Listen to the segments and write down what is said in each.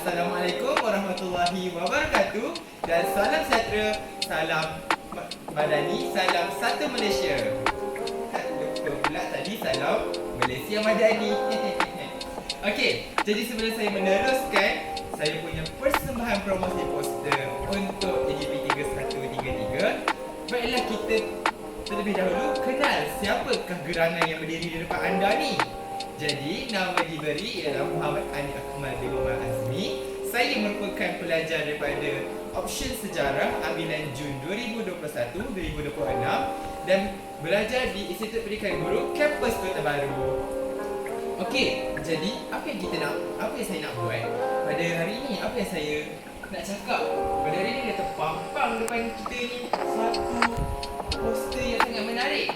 Assalamualaikum warahmatullahi wabarakatuh. Dan salam sejahtera, salam madani, salam satu Malaysia. Lupa pula tadi salam Malaysia Madani. Okey, jadi sebelum saya meneruskan saya punya persembahan promosi poster untuk AGP 3133, baiklah kita terlebih dahulu kenal siapakah gerangan yang berdiri di depan anda ni. Jadi, nama diberi ialah Muhammad Ani Akmal bin Omar Azmi. Saya merupakan pelajar daripada option sejarah ambilan Jun 2021-2026 dan belajar di Institut Pendidikan Guru kampus Kota Baru. Okey, jadi apa yang saya nak buat pada hari ini? Apa yang saya nak cakap? Pada hari ini dia terpampang depan kita ni satu poster yang sangat menarik.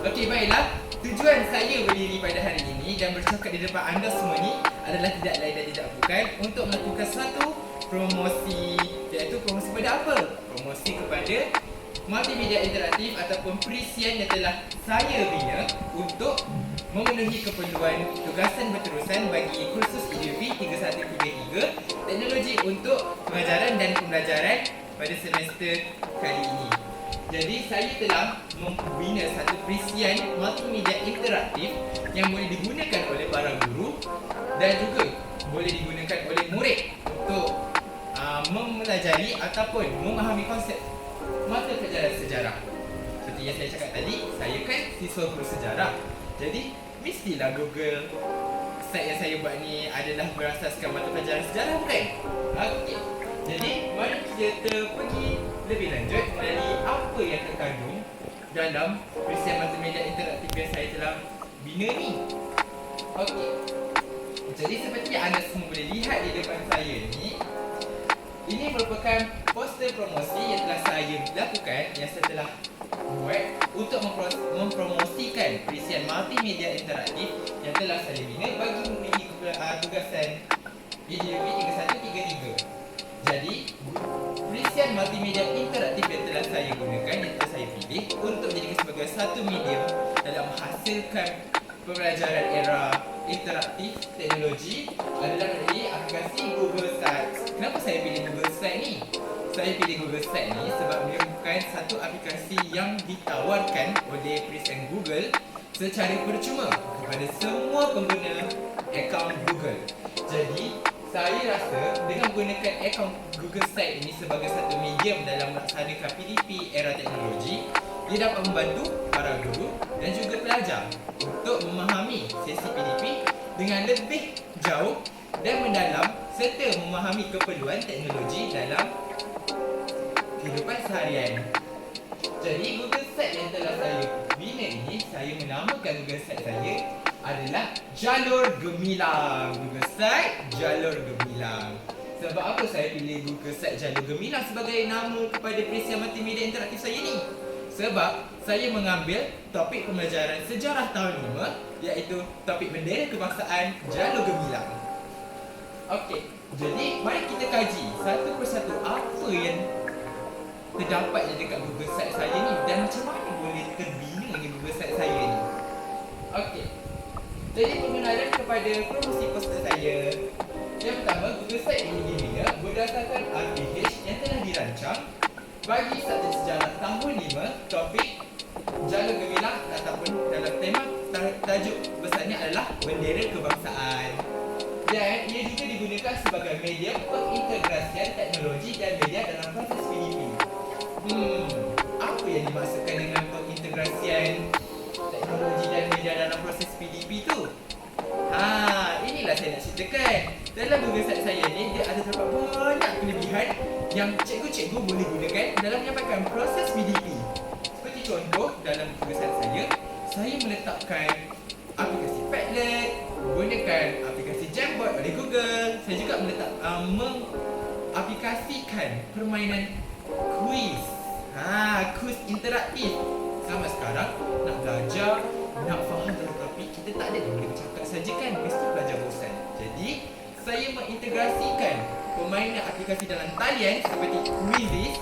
Okey, baiklah. Tujuan saya berdiri pada hari ini dan bercakap di depan anda semua ni adalah tidak lain dan tidak bukan untuk melakukan satu promosi, iaitu promosi pada apa? Promosi kepada multimedia interaktif ataupun perisian yang telah saya bina untuk memenuhi keperluan tugasan berterusan bagi kursus EDUP 3133 teknologi untuk pengajaran dan pembelajaran pada semester kali ini. Jadi saya telah membina satu perisian multimedia interaktif yang boleh digunakan oleh para guru dan juga boleh digunakan oleh murid untuk mempelajari ataupun memahami konsep mata pelajaran sejarah. Seperti yang saya cakap tadi, saya kan siswa guru sejarah. Jadi mestilah Google site yang saya buat ni adalah berasaskan mata pelajaran sejarah, bukan? Okey. Jadi, mari kita pergi lebih lanjut mengenai apa yang terkandung dalam perisian multimedia interaktif yang saya telah bina ni. Okey. Jadi, seperti yang anda semua boleh lihat di depan saya ni, ini merupakan poster promosi yang telah saya lakukan, yang saya telah buat untuk mempromosikan perisian multimedia interaktif yang telah saya bina bagi memenuhi tugasan EDUP 3133. Jadi, perisian multimedia interaktif yang telah saya gunakan, yang telah saya pilih untuk dijadikan sebagai satu medium dalam menghasilkan pembelajaran era interaktif teknologi adalah melalui aplikasi Google Sites. Kenapa saya pilih Google Sites ni? Saya pilih Google Sites ni sebab dia merupakan satu aplikasi yang ditawarkan oleh perisian Google secara percuma kepada semua pengguna akaun Google. Jadi, saya rasa dengan menggunakan akaun Google Sites ini sebagai satu medium dalam melaksanakan PDP era teknologi, ia dapat membantu para guru dan juga pelajar untuk memahami sesi PDP dengan lebih jauh dan mendalam serta memahami keperluan teknologi dalam kehidupan seharian. Jadi Google Sites yang telah saya bina ini, saya menamakan Google Sites saya adalah Jalur Gemilang. Google Sites Jalur Gemilang. Sebab apa saya pilih Google Sites Jalur Gemilang sebagai nama kepada perisian multimedia interaktif saya ni? Sebab saya mengambil topik pembelajaran sejarah tahun 5, iaitu topik bendera kebangsaan Jalur Gemilang. Okey, jadi mari kita kaji satu persatu apa yang terdapat dekat Google Sites saya ni dan macam mana boleh terbina dengan Google Sites saya ni. Okey. Jadi pengenalan kepada promosi poster saya. Yang pertama, Google Sites ini dibina berdasarkan RPH yang telah dirancang bagi subjek sejarah tahun 5, topik Jalur Gemilang ataupun dalam tema tajuk besarnya adalah bendera kebangsaan. Dan ia juga digunakan sebagai medium pengintegrasian teknologi dan media dalam proses PDP. Apa yang dimaksudkan dengan pengintegrasian teknologi dan media dalam proses PDP tu? Inilah saya nak ceritakan. Dalam Google Sites saya ni, dia ada terdapat banyak kelebihan yang cikgu-cikgu boleh gunakan dalam menyampaikan proses PDP. Seperti contoh, dalam Google Sites saya meletakkan aplikasi Padlet, menggunakan aplikasi Jamboard oleh Google. Saya juga mengaplikasikan permainan kuis. Kuis interaktif. Sama sekarang, nak belajar, nak faham tetapi kita tak ada boleh bercakap saja kan, mesti belajar bosan. Jadi, saya mengintegrasikan permainan aplikasi dalam talian seperti Quizizz,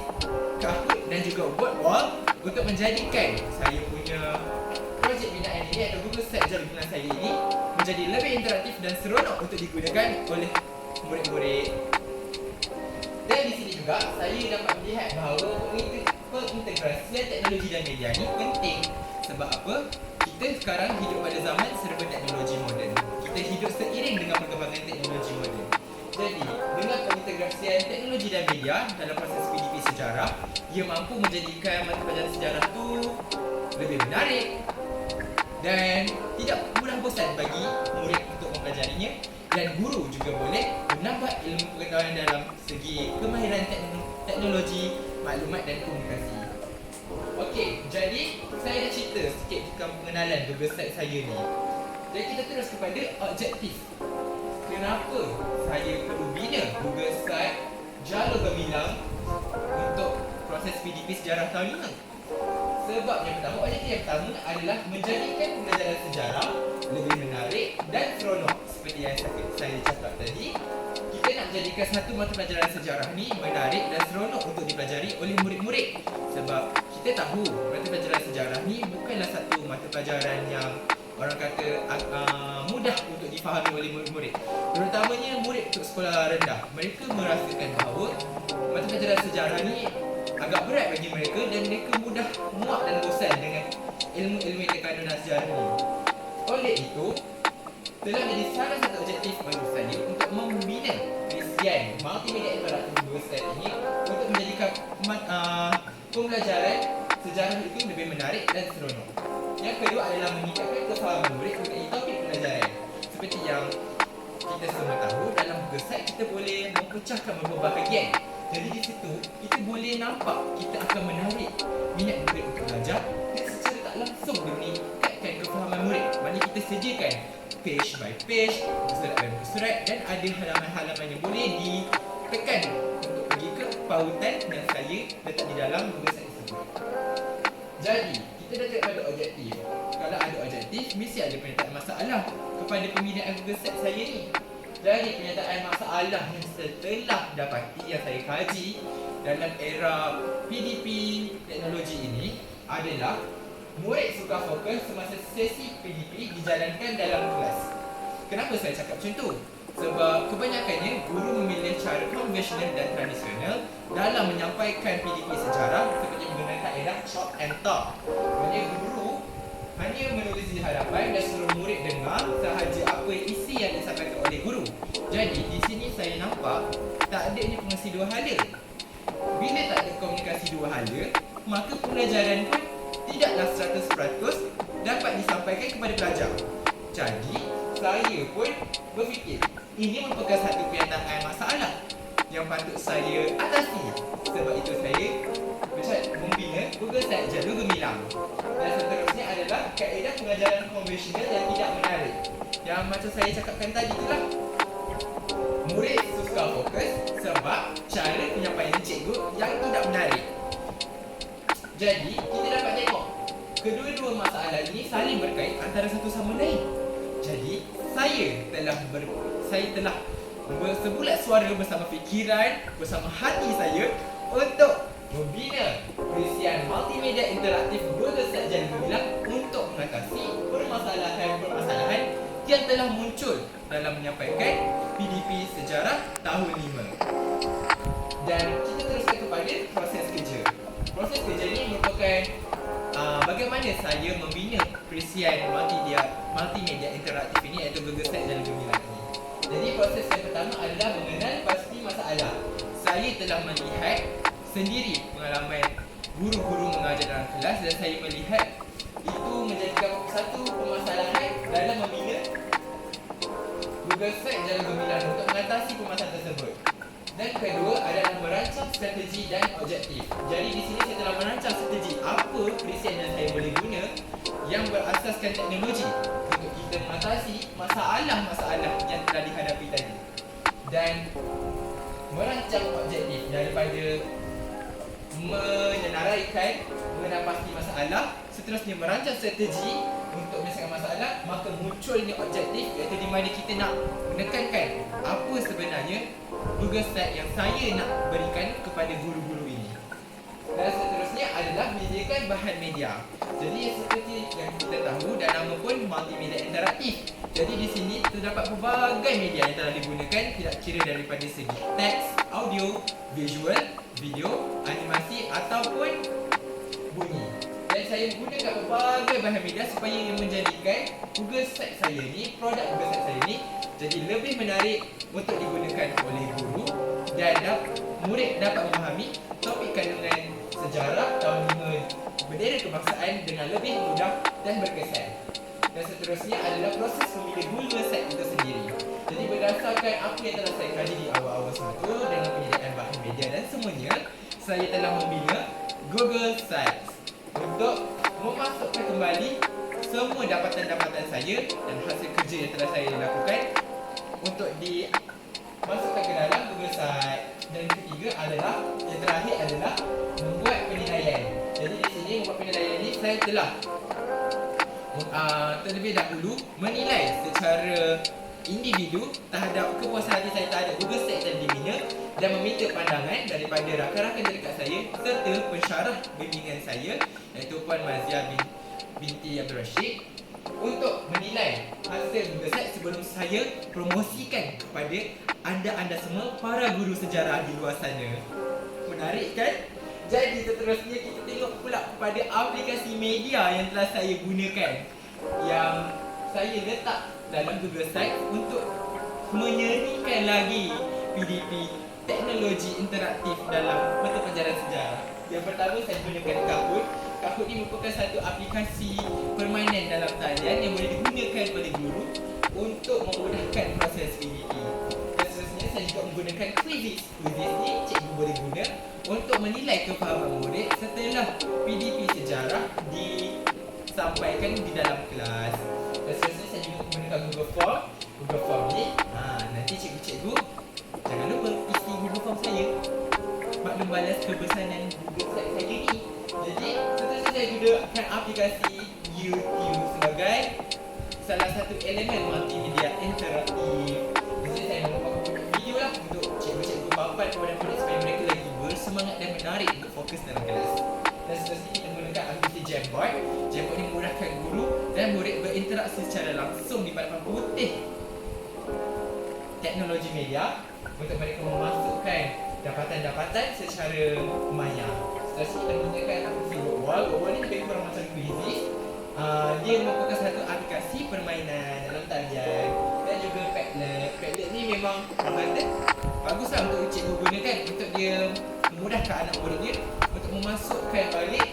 Kahoot dan juga Wordwall untuk menjadikan saya punya projek binaan ini atau Google Sites Jalur Gemilang saya ini menjadi lebih interaktif dan seronok untuk digunakan oleh murid-murid. Dan di sini juga saya dapat melihat bahawa pengintegrasian teknologi dan media ni penting. Sebab apa? Kita sekarang hidup pada zaman serba teknologi moden. Kita hidup seiring dengan perkembangan teknologi moden. Jadi, dengan pengintegrasian teknologi dan media dalam proses PDP sejarah, ia mampu menjadikan mata pelajaran sejarah tu lebih menarik dan tidak mudah bosan bagi murid untuk mempelajarinya, dan guru juga boleh menambah ilmu pengetahuan dalam segi kemahiran teknologi, maklumat dan komunikasi. Okey, jadi saya dah cerita sikit tentang pengenalan Google Site saya ni. Jadi kita terus kepada objektif. Kenapa saya perlu bina Google Site Jalur Gemilang untuk proses PDP sejarah tahun ini? Sebab yang pertama, objektif yang pertama adalah menjadikan pembelajaran sejarah lebih menarik dan seronok. Seperti yang saya cakap tadi, kita nak menjadikan satu mata pelajaran sejarah ni menarik dan seronok untuk dipelajari oleh murid-murid. Sebab kita tahu mata pelajaran sejarah ni bukanlah satu mata pelajaran yang orang kata mudah untuk difahami oleh murid-murid. Terutamanya murid untuk sekolah rendah. Mereka merasakan bahawa mata pelajaran sejarah ni agak berat bagi mereka dan mereka mudah muak dan bosan dengan ilmu-ilmu yang terkandung sejarah ni. Oleh itu, telah menjadi salah satu objektif bagi saya untuk membina isian multimedia interaktif Google Site ini untuk menjadikan pembelajaran sejarah itu lebih menarik dan seronok. Yang kedua adalah meningkatkan kefahaman murid mengenai topik pembelajaran. Seperti yang kita semua tahu, dalam Google Site kita boleh mempecahkan beberapa bahagian. Jadi di situ kita boleh nampak kita akan menarik minat murid untuk belajar dan secara tak langsung meningkatkan kefahaman murid. Maksudnya kita sediakan page by page, surat by surat, dan ada halaman-halaman yang boleh ditekan untuk pergi ke pautan yang saya letak di dalam Google Site tersebut. Jadi kita dah cakap pada objektif. Kalau ada objektif, mesti ada pernyataan masalah kepada pembinaan Google Site saya ni. Jadi pernyataan masalah yang setelah dapati, yang saya kaji dalam era PDP teknologi ini adalah murid suka fokus semasa sesi PDP dijalankan dalam kelas. Kenapa saya cakap macam tu? Sebab kebanyakannya guru memilih cara konvensional dan tradisional dalam menyampaikan PDP sejarah seperti menggunakan kaedah chalk and talk. Maksudnya guru hanya menulis di hadapan dan suruh murid dengar sahaja apa isi yang disampaikan oleh guru. Jadi di sini saya nampak tak adanya komunikasi dua hala. Bila tak ada komunikasi dua hala, maka pembelajaran pun tidaklah 100% dapat disampaikan kepada pelajar. Jadi saya pun berfikir ini merupakan satu pernyataan masalah yang patut saya atasi. Sebab itu saya membina Google Site Jalur Gemilang. Dan seterusnya adalah kaedah pengajaran konvensional yang tidak menarik. Yang macam saya cakapkan tadi itulah, murid suka fokus sebab cara penyampaian cikgu yang tidak menarik. Jadi kita dapat tengok kedua-dua masalah ini saling berkait antara satu sama lain. Jadi saya telah bersebulat suara bersama fikiran, bersama hati saya untuk membina perisian multimedia interaktif Google Site Jalur Gemilang untuk mengatasi permasalahan-permasalahan yang telah muncul dalam menyampaikan PDP sejarah tahun 5. Dan kita teruskan kepada proses kerja. Proses kerja ini merupakan bagaimana saya membina perisian multimedia interaktif ini, iaitu Google Site Jalur Gemilang ini. Jadi proses yang pertama adalah mengenal pasti masalah. Saya telah melihat sendiri pengalaman guru-guru mengajar dalam kelas dan saya melihat itu menjadikan satu permasalahan dalam membina Google Site Jalur Gemilang untuk mengatasi permasalahan tersebut. Dan kedua adalah merancang strategi dan objektif. Jadi di sini saya telah merancang strategi apa perisian yang saya boleh guna yang berasaskan teknologi untuk kita mengatasi masalah-masalah yang telah dihadapi tadi. Dan merancang objektif daripada menyenaraikan mengenal pasti masalah, seterusnya merancang strategi untuk menyelesaikan masalah, maka munculnya objektif, iaitu di mana kita nak menekankan apa sebenarnya Google Site yang saya nak berikan kepada guru-guru ini. Dan seterusnya adalah menyediakan bahan media. Jadi seperti yang kita tahu dan nama pun multimedia interaktif. Jadi di sini terdapat pelbagai media yang telah digunakan, tidak kira daripada segi teks, audio, visual, video, animasi ataupun bunyi. Dan saya menggunakan pelbagai bahan media supaya yang menjadikan Google Site saya ni, produk Google Site saya ni jadi lebih menarik untuk digunakan oleh guru dan murid dapat memahami topik kandungan sejarah tahun 5 bendera kebangsaan dengan lebih mudah dan berkesan. Dan seterusnya adalah proses memilih Google Site itu sendiri. Jadi berdasarkan apa yang telah saya kaji di awal-awal semasa dengan penyediaan bahan media dan semuanya, saya telah membina Google Sites untuk memasukkan kembali semua dapatan-dapatan saya dan hasil kerja yang telah saya lakukan untuk dimasukkan ke dalam Google Site. Dan yang ketiga adalah, yang terakhir adalah membuat penilaian. Jadi di sini membuat penilaian ini saya telah terlebih dahulu menilai secara individu terhadap kepuasan hati saya terhadap Google Site yang dibina dan meminta pandangan daripada rakan-rakan terdekat saya serta pensyarah bimbingan saya iaitu Puan Mazia binti Abdul Rashid untuk menilai hasil Google Site sebelum saya promosikan kepada anda-anda semua para guru sejarah di luar sana. Menarik kan? Jadi seterusnya kita tengok pula kepada aplikasi media yang telah saya gunakan, yang saya letak dalam Google Site untuk menyerikan lagi PDP teknologi interaktif dalam mata pelajaran sejarah. Yang pertama saya gunakan Kahoot. Kahoot ini merupakan satu aplikasi permainan dalam talian yang boleh digunakan oleh guru untuk memudahkan proses PDP. Dan seterusnya saya juga menggunakan Quizizz. Quizizz ni cikgu boleh guna untuk menilai kefahaman murid setelah PDP sejarah disampaikan di dalam kelas. Dan seterusnya saya juga menggunakan Google Form. Google Form ni nanti cikgu-cikgu jangan lupa isi Google Form saya, maklum balas kebesanan Google Site saya ni. Jadi seterusnya saya gunakan aplikasi YouTube sebagai salah satu elemen multimedia interaktif. Jadi saya membuat video lah untuk cikgu-cikgu papan kepada murid supaya mereka lagi bersemangat dan menarik untuk fokus dalam kelas. Dan seterusnya kita menggunakan aplikasi Jamboard. Jamboard ini memudahkan guru dan murid berinteraksi secara langsung di papan putih teknologi media untuk mereka memasukkan dapatan-dapatan secara maya. Seterusnya kita menggunakan aplikasi Wordwall. Wordwall ni lebih kurang macam Quizizz. Dia merupakan satu aplikasi permainan dalam talian dan juga Padlet. Padlet ni memang baguslah untuk cikgu gunakan untuk dia memudahkan anak murid dia untuk memasukkan balik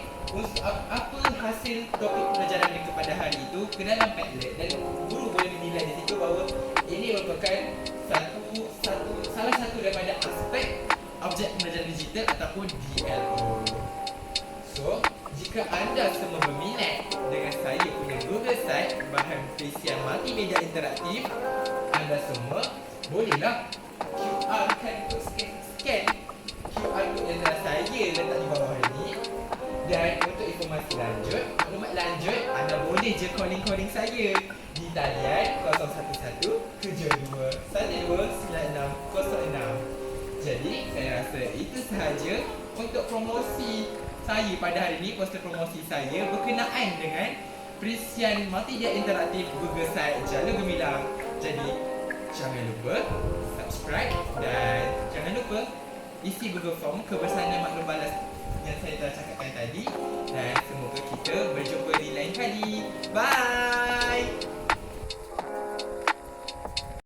apa hasil topik pelajaran mereka pada hari itu ke dalam Padlet, dan guru boleh menilai di situ bahawa ini merupakan salah satu daripada aspek objek pembelajaran digital ataupun DLO. So, jika anda semua berminat dengan saya punya Google Site bahan perisian multimedia interaktif, anda semua bolehlah QR code untuk scan QR code yang telah saya letak di bawah ini. Dan untuk informasi lanjut, maklumat lanjut, anda boleh je calling saya di talian 011-72-12-9606. Jadi saya rasa itu sahaja untuk promosi saya pada hari ini, poster promosi saya berkenaan dengan perisian multimedia interaktif Google Site Jala Gemilang. Jadi jangan lupa subscribe dan jangan lupa isi Google Form kebersamaan maklum balas yang saya telah cakapkan tadi. Dan semoga kita berjumpa di lain kali. Bye!